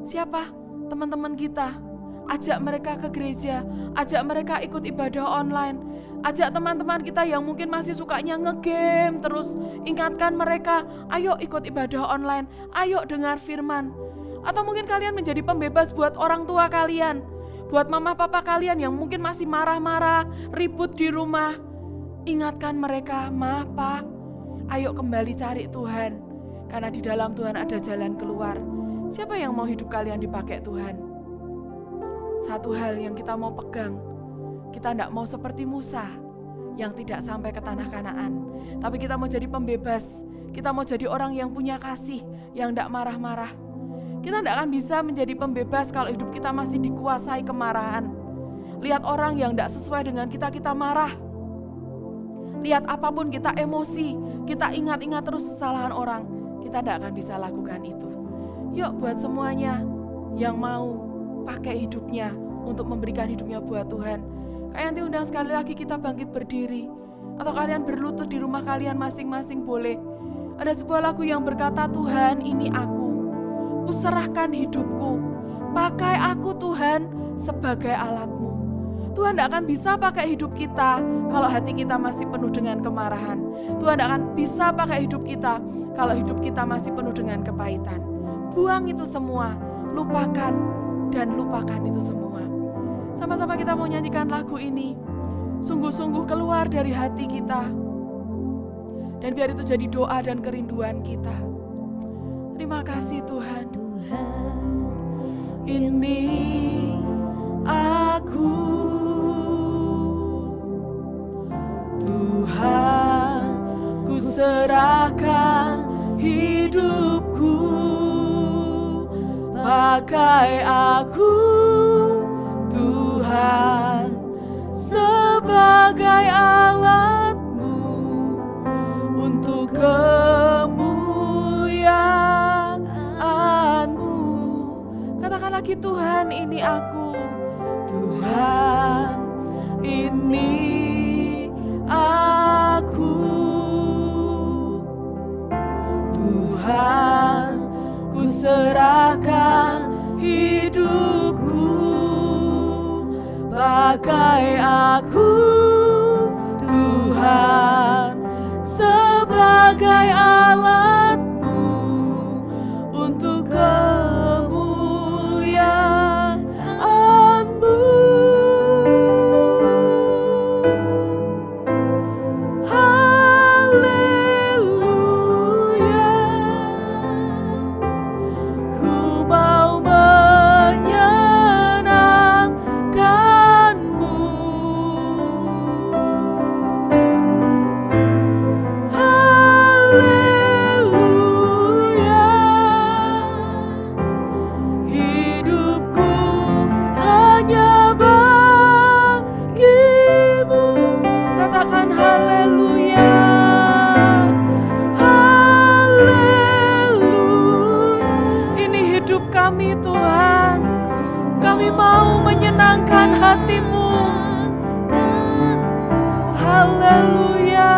Siapa? Teman-teman kita. Ajak mereka ke gereja, ajak mereka ikut ibadah online, ajak teman-teman kita yang mungkin masih sukanya ngegame terus, ingatkan mereka, ayo ikut ibadah online, ayo dengar firman. Atau mungkin kalian menjadi pembebas buat orang tua kalian, buat mama papa kalian yang mungkin masih marah-marah, ribut di rumah. Ingatkan mereka, ma, pa, ayo kembali cari Tuhan, karena di dalam Tuhan ada jalan keluar. Siapa yang mau hidup kalian dipakai Tuhan? Satu hal yang kita mau pegang, kita tidak mau seperti Musa yang tidak sampai ke tanah Kanaan, tapi kita mau jadi pembebas, kita mau jadi orang yang punya kasih, yang tidak marah-marah. Kita tidak akan bisa menjadi pembebas kalau hidup kita masih dikuasai kemarahan. Lihat orang yang tidak sesuai dengan kita, kita marah. Lihat apapun kita emosi, kita ingat-ingat terus kesalahan orang, kita tidak akan bisa lakukan itu. Yuk buat semuanya yang mau pakai hidupnya untuk memberikan hidupnya buat Tuhan. Kak Yanti undang sekali lagi kita bangkit berdiri. Atau kalian berlutut di rumah kalian masing-masing boleh. Ada sebuah lagu yang berkata, Tuhan ini aku, kuserahkan hidupku. Pakai aku Tuhan sebagai alatmu. Tuhan tidak akan bisa pakai hidup kita kalau hati kita masih penuh dengan kemarahan. Tuhan tidak akan bisa pakai hidup kita kalau hidup kita masih penuh dengan kepahitan. Buang itu semua, lupakan. Dan lupakan itu semua. Sama-sama kita mau nyanyikan lagu ini. Sungguh-sungguh keluar dari hati kita. Dan biar itu jadi doa dan kerinduan kita. Terima kasih Tuhan. Ini aku. Tuhan, ku serahkan hidupku. Pakai aku, Tuhan, sebagai alatmu untuk kemuliaan-Mu. Katakan lagi, Tuhan ini aku. Tuhan ini aku. Tuhan, ku serahkan hidupku. Pakai aku, Tuhan, sebagai alatmu untuk kemuliaan-Mu. Hatimu, haleluya,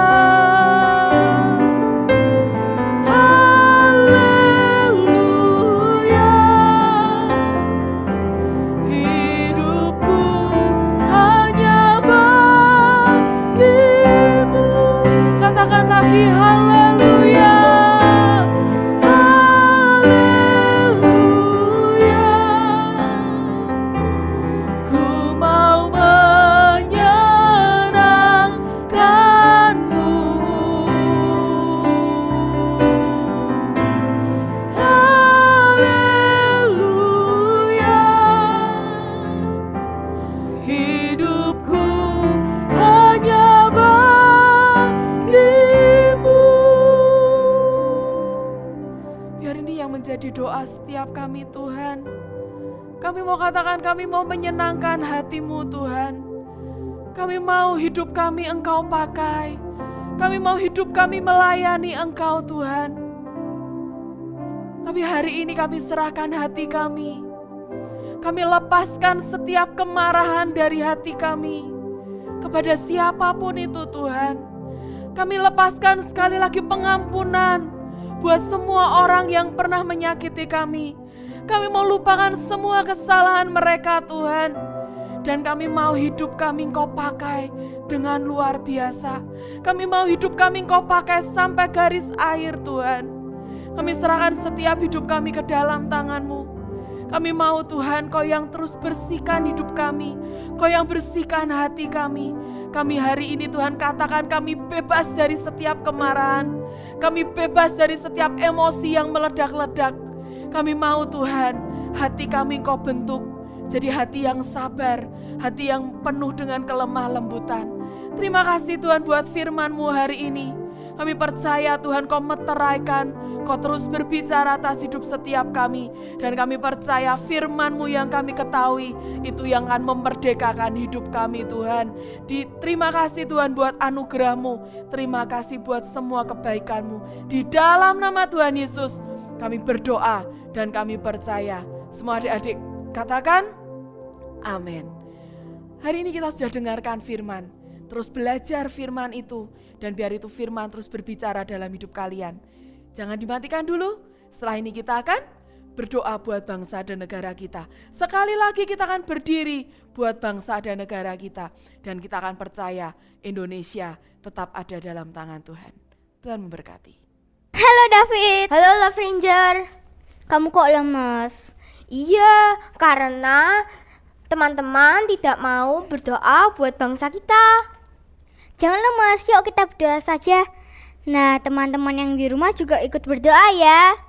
haleluya. Hidupku hanya bagimu. Katakan lagi, haleluya. Menjadi doa setiap kami Tuhan. Kami mau katakan, kami mau menyenangkan hati-Mu Tuhan. Kami mau hidup kami Engkau pakai. Kami mau hidup kami melayani Engkau Tuhan. Tapi hari ini kami serahkan hati kami. Kami lepaskan setiap kemarahan dari hati kami kepada siapapun itu Tuhan. Kami lepaskan sekali lagi pengampunan buat semua orang yang pernah menyakiti kami. Kami mau lupakan semua kesalahan mereka Tuhan. Dan kami mau hidup kami Engkau pakai dengan luar biasa. Kami mau hidup kami Engkau pakai sampai garis akhir Tuhan. Kami serahkan setiap hidup kami ke dalam tangan-Mu. Kami mau Tuhan Kau yang terus bersihkan hidup kami. Kau yang bersihkan hati kami. Kami hari ini Tuhan katakan kami bebas dari setiap kemarahan. Kami bebas dari setiap emosi yang meledak-ledak. Kami mau Tuhan hati kami Kau bentuk. Jadi hati yang sabar, hati yang penuh dengan kelemah lembutan. Terima kasih Tuhan buat firman-Mu hari ini. Kami percaya Tuhan Kau meteraikan, Kau terus berbicara atas hidup setiap kami. Dan kami percaya firman-Mu yang kami ketahui, itu yang akan memerdekakan hidup kami Tuhan. Terima kasih Tuhan buat anugerah-Mu. Terima kasih buat semua kebaikan-Mu. Di dalam nama Tuhan Yesus, kami berdoa dan kami percaya. Semua adik-adik katakan, amin. Hari ini kita sudah dengarkan firman. Terus belajar firman itu. Dan biar itu firman terus berbicara dalam hidup kalian. Jangan dimatikan dulu. Setelah ini kita akan berdoa buat bangsa dan negara kita. Sekali lagi kita akan berdiri buat bangsa dan negara kita. Dan kita akan percaya Indonesia tetap ada dalam tangan Tuhan. Tuhan memberkati. Halo David. Halo Love Ranger. Kamu kok lemes? Iya, karena teman-teman tidak mau berdoa buat bangsa kita. Jangan lemes, yuk kita berdoa saja. Nah, teman-teman yang di rumah juga ikut berdoa ya.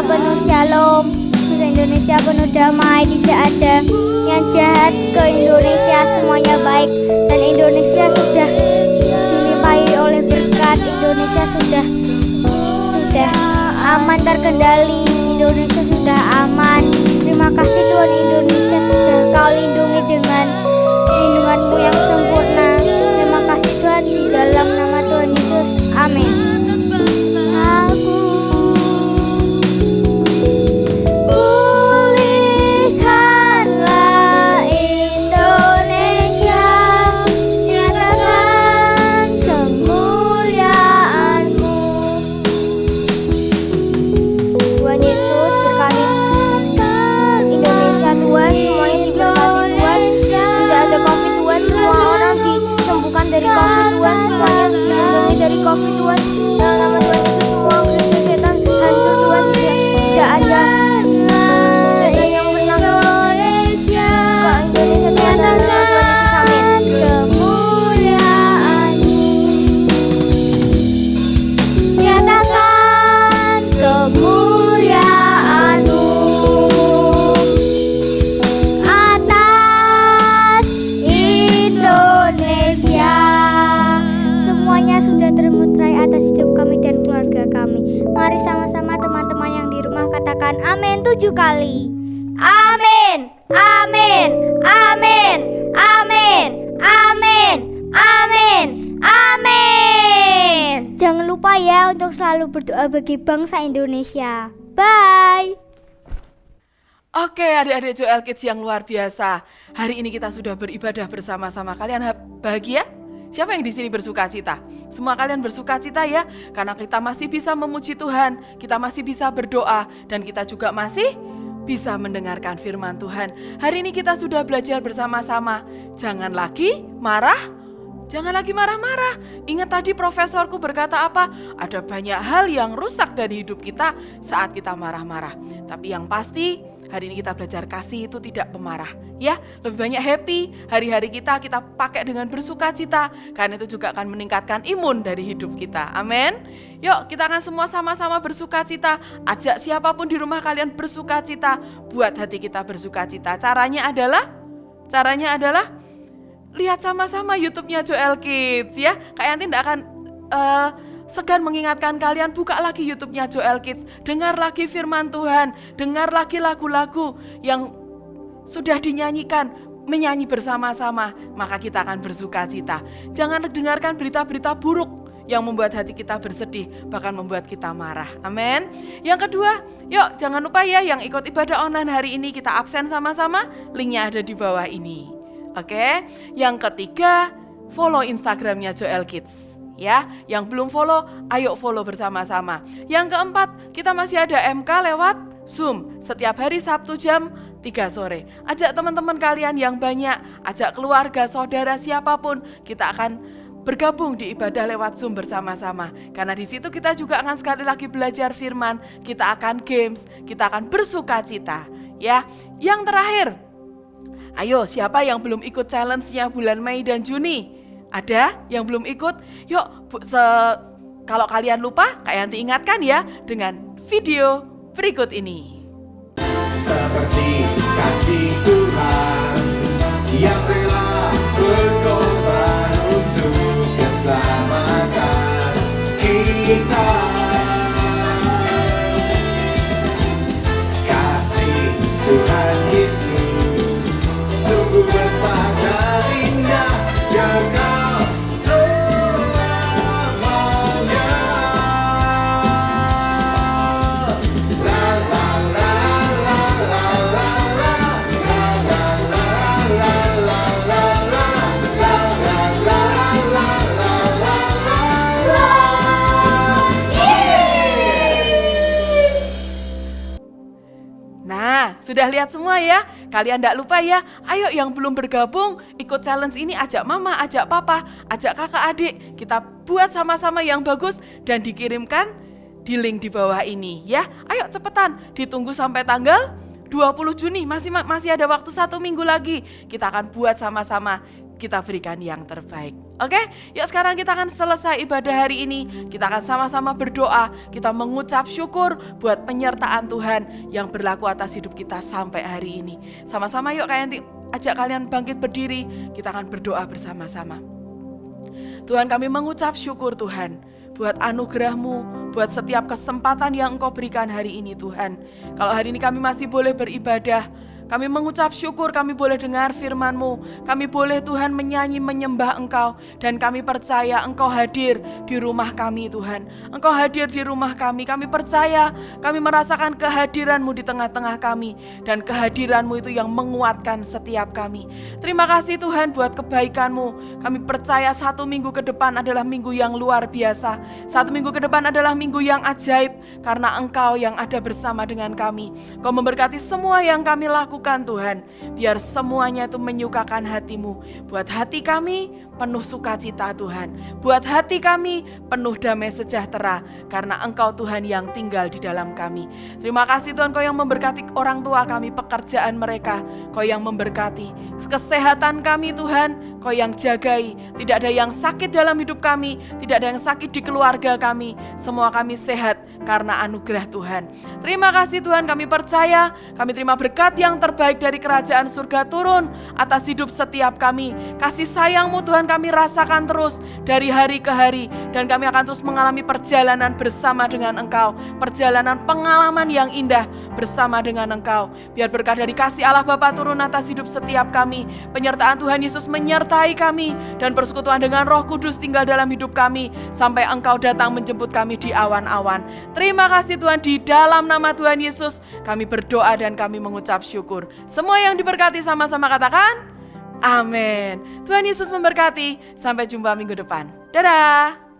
Penuh shalom, bangsa Indonesia penuh damai, tidak ada yang jahat ke Indonesia, semuanya baik dan Indonesia sudah dilimpahi oleh berkat. Indonesia sudah aman terkendali, Indonesia sudah aman. Terima kasih Tuhan, Indonesia sudah Kau lindungi dengan lindungan-Mu yang sempurna. Terima kasih Tuhan, di dalam nama Tuhan Yesus, amin. Dari COVID Tuhan, semuanya dilindungi dari COVID Tuhan. Dalam nama Tuhan Yesus, semua gereja setan hancur Tuhan. Tidak ada setan yang menang. Indonesia Tuhan hancur Tuhan Yesus, amin. Nyatakan kemuliaan-Mu atas Indonesia. Semuanya sudah termutrai atas hidup kami dan keluarga kami. Mari sama-sama teman-teman yang di rumah katakan amin 7 kali. Amin, amin, amin, amin, amin, amin, amin. Jangan lupa ya untuk selalu berdoa bagi bangsa Indonesia. Bye. Oke adik-adik Joel Kids yang luar biasa. Hari ini kita sudah beribadah bersama-sama. Kalian bahagia? Siapa yang di sini bersuka cita? Semua kalian bersuka cita ya, karena kita masih bisa memuji Tuhan, kita masih bisa berdoa, dan kita juga masih bisa mendengarkan firman Tuhan. Hari ini kita sudah belajar bersama-sama. Jangan lagi marah, jangan lagi marah-marah. Ingat tadi profesorku berkata apa? Ada banyak hal yang rusak dari hidup kita saat kita marah-marah. Tapi yang pasti hari ini kita belajar kasih itu tidak pemarah. Ya, lebih banyak happy, hari-hari kita pakai dengan bersuka cita, karena itu juga akan meningkatkan imun dari hidup kita. Amin. Yuk, kita akan semua sama-sama bersuka cita. Ajak siapapun di rumah kalian bersuka cita, buat hati kita bersuka cita. Caranya adalah lihat sama-sama YouTube-nya Joel Kids ya. Kak Yanti tidak akan segan mengingatkan kalian, buka lagi YouTube-nya Joel Kids, dengar lagi firman Tuhan, dengar lagi lagu-lagu yang sudah dinyanyikan, menyanyi bersama-sama, maka kita akan bersuka cita. Jangan dengarkan berita-berita buruk yang membuat hati kita bersedih, bahkan membuat kita marah. Amin. Yang kedua, yuk jangan lupa ya yang ikut ibadah online hari ini kita absen sama-sama, linknya ada di bawah ini. Oke. Yang ketiga, follow Instagramnya Joel Kids. Ya, yang belum follow, ayo follow bersama-sama. Yang keempat, kita masih ada MK lewat Zoom setiap hari Sabtu jam 3 sore. Ajak teman-teman kalian yang banyak, ajak keluarga, saudara, siapapun, kita akan bergabung di ibadah lewat Zoom bersama-sama. Karena di situ kita juga akan sekali lagi belajar firman, kita akan games, kita akan bersuka cita. Ya, yang terakhir, ayo siapa yang belum ikut challenge-nya bulan Mei dan Juni? Ada yang belum ikut? Yuk, kalau kalian lupa, Kak Yanti ingatkan ya dengan video berikut ini. Seperti kasih Tuhan yang rela berkorban untuk keselamatan kita. Kasih Tuhan Yesus sungguh besar dan indah, kekal selamanya. La la la la la la la la la la la la la la la la la la. Nah, sudah lihat semua ya? Kalian tidak lupa ya? Ayo yang belum bergabung, ikut challenge ini, ajak mama, ajak papa, ajak kakak adik. Kita buat sama-sama yang bagus dan dikirimkan di link di bawah ini ya. Ayo cepetan, ditunggu sampai tanggal 20 Juni, masih ada waktu 1 minggu lagi. Kita akan buat sama-sama, kita berikan yang terbaik. Oke, yuk sekarang kita akan selesai ibadah hari ini. Kita akan sama-sama berdoa, kita mengucap syukur buat penyertaan Tuhan yang berlaku atas hidup kita sampai hari ini. Sama-sama yuk ajak kalian bangkit berdiri, kita akan berdoa bersama-sama. Tuhan, kami mengucap syukur Tuhan buat anugerah-Mu, buat setiap kesempatan yang Engkau berikan hari ini Tuhan. Kalau hari ini kami masih boleh beribadah, kami mengucap syukur kami boleh dengar firman-Mu. Kami boleh Tuhan menyanyi menyembah Engkau. Dan kami percaya Engkau hadir di rumah kami Tuhan. Engkau hadir di rumah kami. Kami percaya kami merasakan kehadiran-Mu di tengah-tengah kami. Dan kehadiran-Mu itu yang menguatkan setiap kami. Terima kasih Tuhan buat kebaikan-Mu. Kami percaya 1 minggu ke depan adalah minggu yang luar biasa. 1 minggu ke depan adalah minggu yang ajaib. Karena Engkau yang ada bersama dengan kami. Kau memberkati semua yang kami lakukan Tuhan, biar semuanya itu menyukakan hati-Mu. Buat hati kami penuh sukacita Tuhan, buat hati kami penuh damai sejahtera, karena Engkau Tuhan yang tinggal di dalam kami. Terima kasih Tuhan, Kau yang memberkati orang tua kami, pekerjaan mereka, Kau yang memberkati kesehatan kami Tuhan, Kau yang jagai, tidak ada yang sakit dalam hidup kami, tidak ada yang sakit di keluarga kami, semua kami sehat karena anugerah Tuhan. Terima kasih Tuhan, kami percaya, kami terima berkat yang terbaik dari kerajaan surga turun atas hidup setiap kami. Kasih sayang-Mu Tuhan kami rasakan terus dari hari ke hari, dan kami akan terus mengalami perjalanan bersama dengan Engkau, perjalanan pengalaman yang indah bersama dengan Engkau. Biar berkat dari kasih Allah Bapa turun atas hidup setiap kami, penyertaan Tuhan Yesus menyertai kami, dan persekutuan dengan Roh Kudus tinggal dalam hidup kami sampai Engkau datang menjemput kami di awan-awan. Terima kasih Tuhan, di dalam nama Tuhan Yesus kami berdoa dan kami mengucap syukur. Semua yang diberkati sama-sama katakan amin. Tuhan Yesus memberkati. Sampai jumpa minggu depan. Dadah.